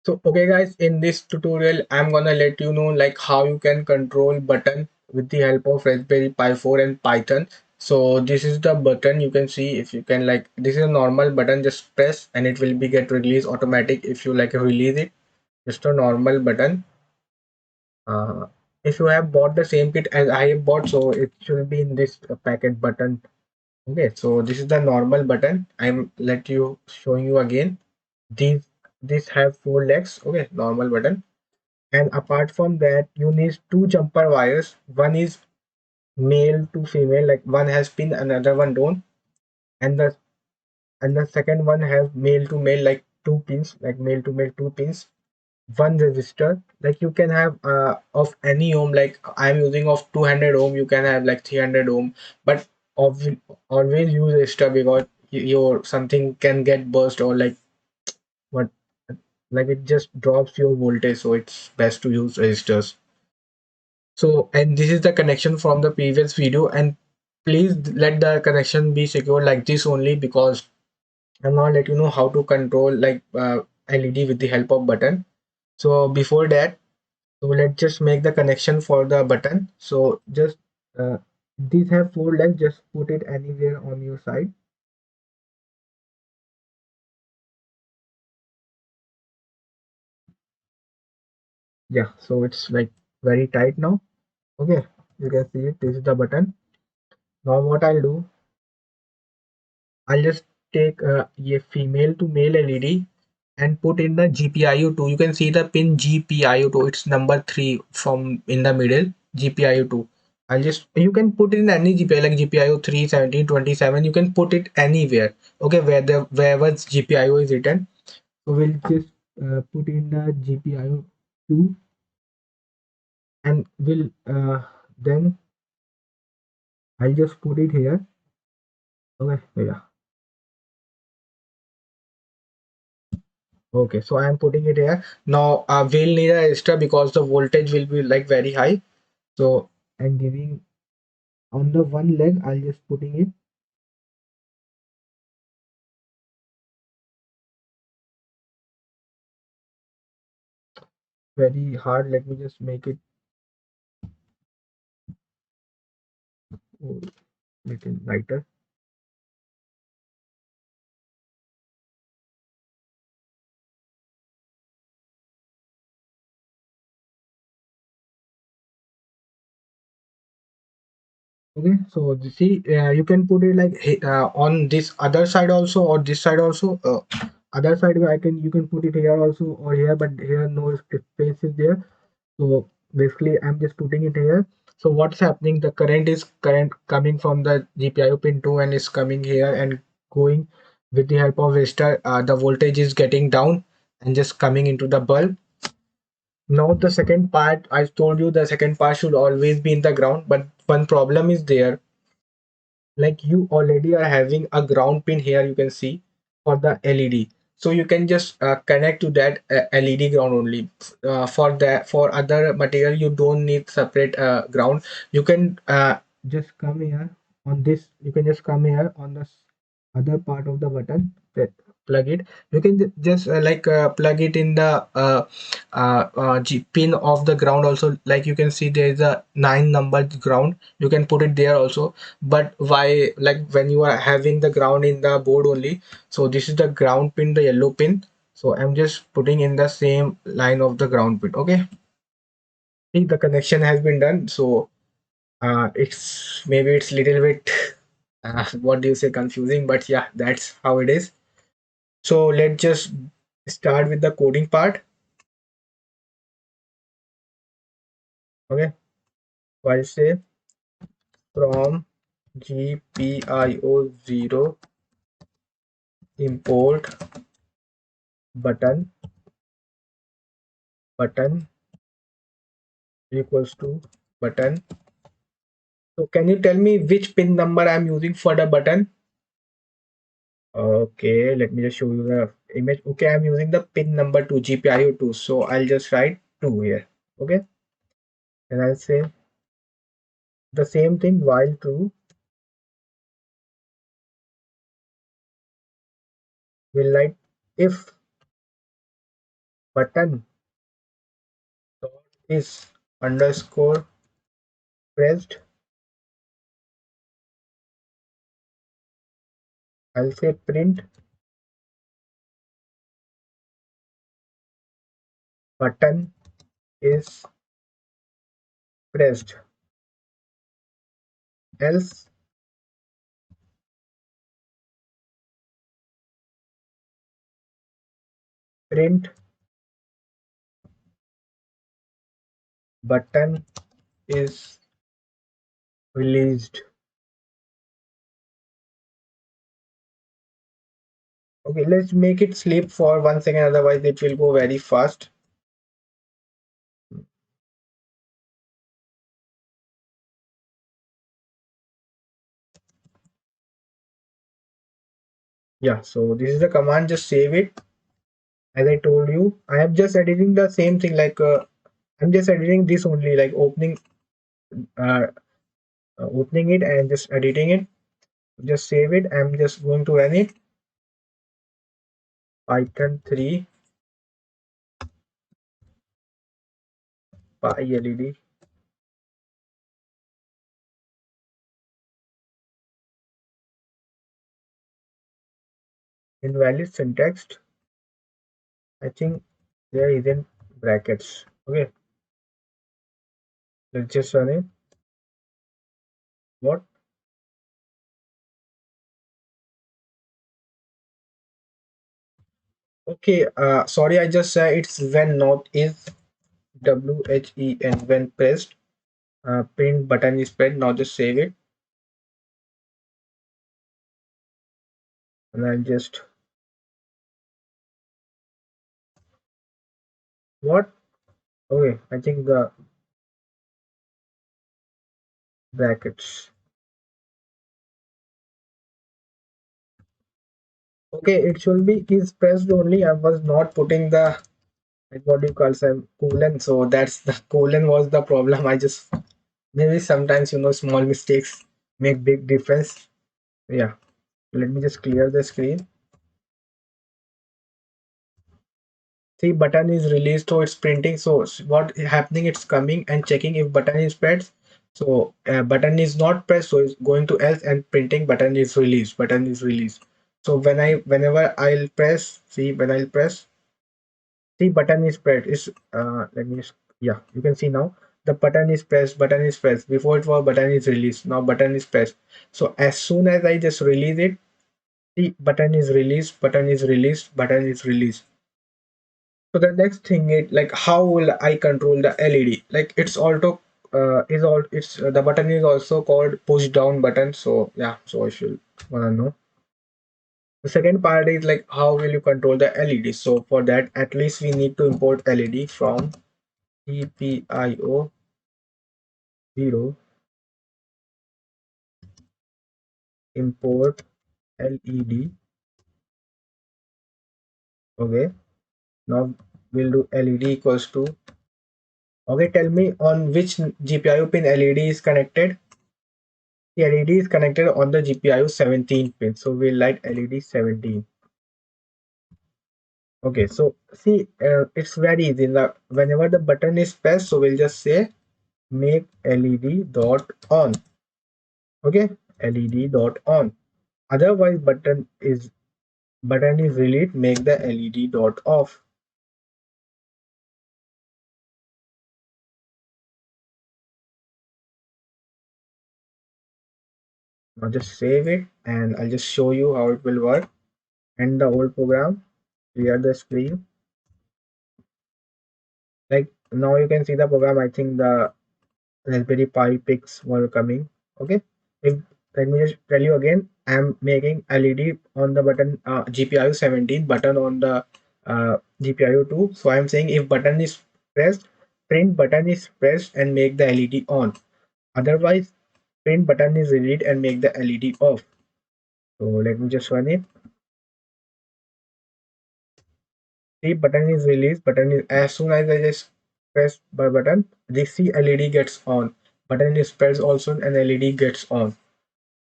So okay guys, in this tutorial I'm gonna let you know like how you can control button with the help of Raspberry Pi 4 and Python. So this is the button. You can see, if you can, like, this is a normal button, just press and it will be get released automatic. If you like release it, just a normal button. If you have bought the same kit as I have bought, so it should be in this packet button. Okay, so this is the normal button. I'm let you showing you again. These have four legs. Okay, normal button. And apart from that, you need two jumper wires. One is male to female, like one has pin, another one don't. And the second one has male to male, like two pins, like male to male two pins. One resistor, like you can have of any ohm, like I'm using of 200 ohm, you can have like 300 ohm, but of always use resistor because your something can get burst, or like what, like it just drops your voltage, so it's best to use resistors. So, and this is the connection from the previous video, and please let the connection be secure like this only, because I'm gonna let you know how to control like LED with the help of button. So before that, so let's just make the connection for the button. So just uh, these have four legs, just put it anywhere on your side. Yeah, so it's like very tight now. Okay, you can see it, this is the button. Now what I'll do, I'll just take a female to male LED and put in the GPIO2. You can see the pin GPIO2. It's number 3 from in the middle. GPIO2. I'll just, you can put in any GPIO, like GPIO 3, 17, 27. You can put it anywhere. Okay, where the wherever GPIO is written. So we'll just put in the GPIO2, and we'll then I'll just put it here. Okay, yeah. Okay, so I am putting it here. Now we'll need a resistor because the voltage will be like very high. So I'm giving on the one leg, I'll just putting it very hard. Let me just make it a little lighter. Okay, so you see, you can put it like on this other side also, or this side also. Other side where I can, you can put it here also or here, but here no space is there. So basically I'm just putting it here. So what's happening, the current coming from the GPIO pin 2 and is coming here and going with the help of resistor. The voltage is getting down and just coming into the bulb. Now the second part, I told you the second part should always be in the ground, but one problem is there. Like you already are having a ground pin here, you can see, for the LED. So you can just connect to that LED ground only. For that, for other material you don't need separate ground. You can just come here on this, you can just come here on the other part of the button, that plug it. You can just plug it in the pin of the ground also. Like you can see there is a 9 number ground, you can put it there also. But why, like when you are having the ground in the board only, so this is the ground pin, the yellow pin. So I'm just putting in the same line of the ground pin. Okay, see, the connection has been done. So it's maybe it's little bit what do you say, confusing, but yeah, that's how it is. So let's just start with the coding part. Okay, so I'll say from GPIO0 import button equals to button. So can you tell me which pin number I'm using for the button? Okay, let me just show you the image. Okay, I'm using the pin number 2, GPIO2. So I'll just write 2 here. Okay, and I'll say the same thing, while true will, like, if button dot is underscore pressed, I'll say print button is pressed, else print button is released. Okay, let's make it sleep for 1 second, otherwise it will go very fast. Yeah, so this is the command, just save it. As I told you, I am just editing the same thing, like I'm just editing this only, like uh, opening it and just editing it. Just save it. I'm just going to run it. Python 3 PyLED invalid syntax. I think there isn't brackets. Okay, let's just run it. What? Okay, sorry, I just said it's when not is WHEN when pressed. Print button is pressed. Now just save it, and I'll just what? Okay, I think the brackets. Okay, it should be is pressed only. I was not putting the, like, what do you call some colon. So that's the colon was the problem. I just maybe sometimes small mistakes make big difference. Yeah, let me just clear the screen. See, button is released, so it's printing. So what happening? It's coming and checking if button is pressed. So button is not pressed, so it's going to else and printing button is released. Button is released. So whenever I'll press, see when I'll press, see button is pressed. Is let me just, yeah, you can see now the button is pressed. Button is pressed. Before it was button is released. Now button is pressed. So as soon as I just release it, see button is released. Button is released. Button is released. So the next thing is like how will I control the LED? Like it's also is all it's the button is also called push down button. So yeah, so I should wanna know. The second part is like how will you control the LED? So for that, at least we need to import LED from GPIO 0 import LED. Okay, now we'll do LED equals to, okay, tell me on which GPIO pin LED is connected. The LED is connected on the GPIO 17 pin. So we'll light LED 17. Okay, so see, it's very easy. Whenever the button is pressed, so we'll just say make LED dot on. Okay, LED dot on. Otherwise, button is released, make the LED dot off. Now just save it, and I'll just show you how it will work. End the old program, clear the screen. Like now you can see the program. I think the Raspberry Pi pics were coming. Okay, if let me just tell you again, I'm making LED on the button, GPIO 17 button on the GPIO 2. So I'm saying if button is pressed, print button is pressed and make the LED on. Otherwise, print button is released and make the LED off. So let me just run it. See, button is released. Button is, as soon as I just press the button, the see LED gets on. Button is pressed also and LED gets on.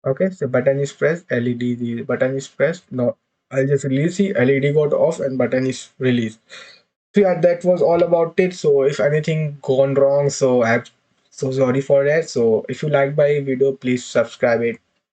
Okay, so button is pressed, LED, the button is pressed. Now I'll just release the LED got off and button is released. So yeah, that was all about it. So if anything gone wrong, so I'm so sorry for that. So if you like my video, please subscribe it.